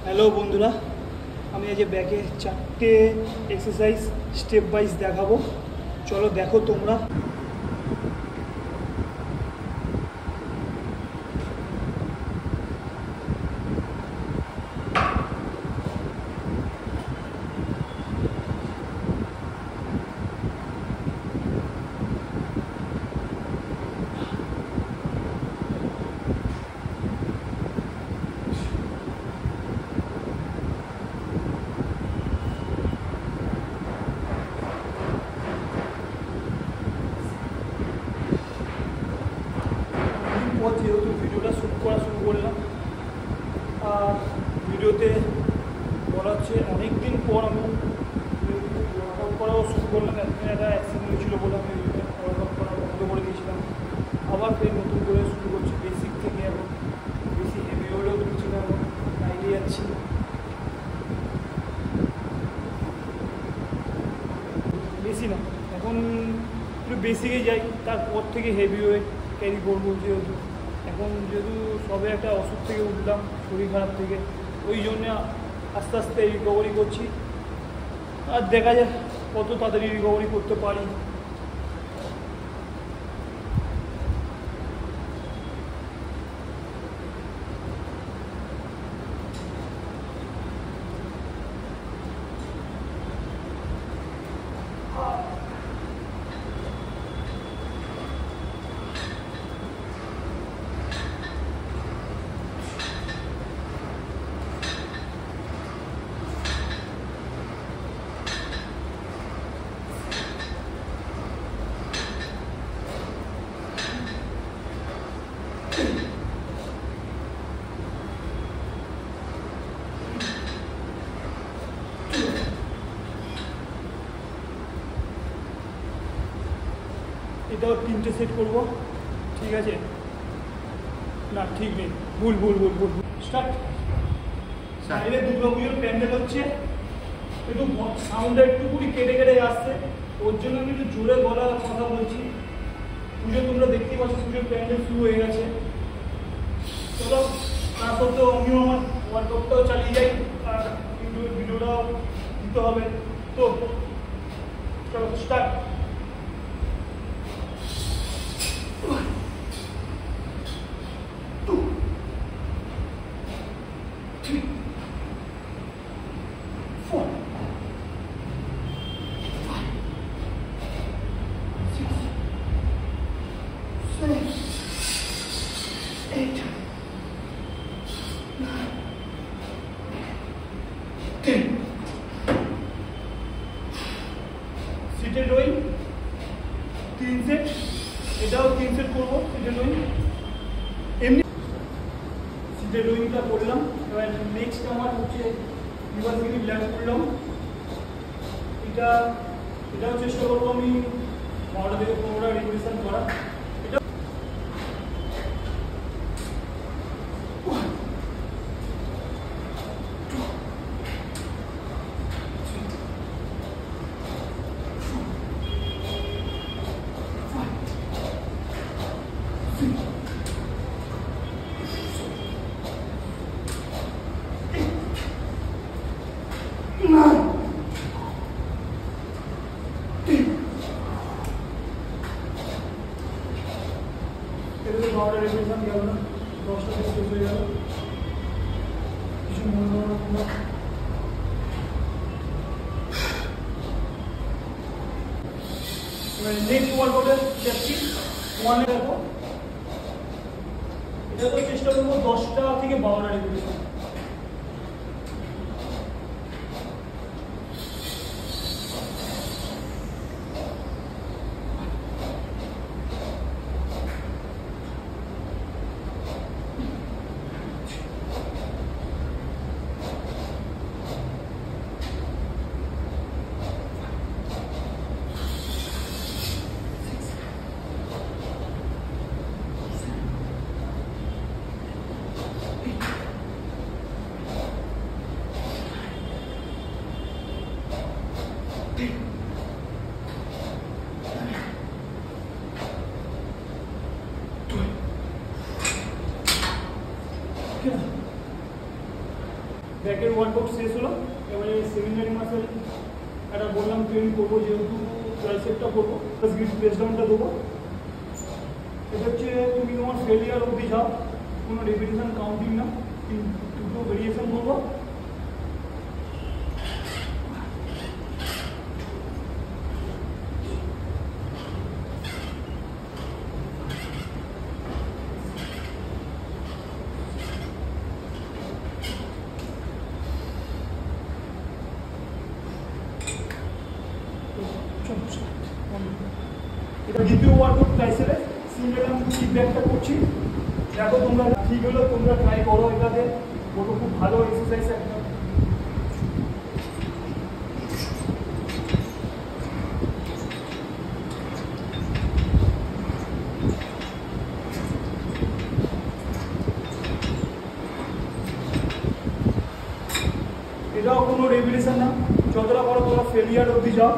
Hello বন্ধুরা, আমি আজ ব্যাকে 4টে এক্সারসাইজ স্টেপ বাইজ দেখাবো। চলো দেখো তোমরা। যেহেতু ভিডিওটা শ্যুট করা শুরু করলাম, আর ভিডিওতে বলা হচ্ছে অনেক দিন পর আমি ওয়ার্কআউট করাও শুরু করলাম। এতদিন একটা অ্যাক্সিডেন্ট হয়েছিল বলে আমি ওয়ার্কআউট করা বন্ধ করে দিয়েছিলাম। আবার ফের নতুন করে শুরু করছি বেসিক থেকে। এখন বেশি হেভি হলেও তুলছি না, এখন বাইরে যাচ্ছি। বেশি না, এখন একটু বেসিকে যাই, তারপর থেকে হেভি ওয়েট ক্যারি করবো। যেহেতু সবে একটা ওষুধ থেকে উঠলাম, শরীর খারাপ থেকে, ওই জন্য আস্তে আস্তে রিকভারি করছি। আর দেখা যায় কত তাড়াতাড়ি রিকভারি করতে পারি। এটাও 3টে সেট করবো, ঠিক আছে? না ঠিক নেই, ভুল। স্টার্ট। বাইরে দুর্গাপুজোর প্যান্ডেল হচ্ছে, একটু সাউন্ডটা একটু কেটে আসছে, ওর জন্য আমি একটু জোরে গলা কথা বলছি। পুজো তোমরা দেখতেই পাচ্ছ, পুজোর প্যান্ডেল শুরু হয়ে গেছে। চলো, তা সত্ত্বেও আমিও আমার ওয়ার্কআউটটাও চালিয়ে যাই, আর ভিডিওটাও দিতে হবে। তো চলো স্টার্ট। সিটেড রোয়িং 3 সেট, এটাও 3 সেট করবো সিটেড রোয়িং। এমনি সিটেড রোয়িংটা করলাম। এবার নেক্সট আমার হচ্ছে রিভার্সিং ল্যান্ড করলাম। এটাও চেষ্টা করবো আমি 12টা থেকে 15টা রিপিটিশন করা। রিভিশন গেল না, 10টা শেষ হয়ে গেল। কিছু মনে করো না। নেক্সট ওয়ার্কআউটের প্র্যাকটিস 1 এ দেখো। এটা তো চেষ্টা করবো 10টা থেকে 12টা রিপিটিশন। ব্যাকের ওয়ার্কআউট শেষ হলো। এবারে সেকেন্ডারি মাসেল একটা বললাম ট্রেন করবো, যেহেতু ট্রাইসেপটা করবো, প্লাস প্রেস ডাউনটা দেবো। এটা হচ্ছে তুমি তোমার ফেলিয়ার অবধি যাও, কোনো রেপিটেশন কাউন্টিং না, দুটো ভেরিয়েশন করবো। এটা দ্বিতীয় ওয়ার্কআউট ট্রাইসেপের সিঙ্গেল আমি ফিডব্যাকটা করছি, দেখো তোমরা ঠিক হলো, তোমরা ট্রাই করো। এটাতে ওটা খুব ভালো এক্সারসাইজ একটা। এটাও কোনো রেগুলেশন না, যতটা বড় তোমরা ফেলিয়ার অবধি যাও।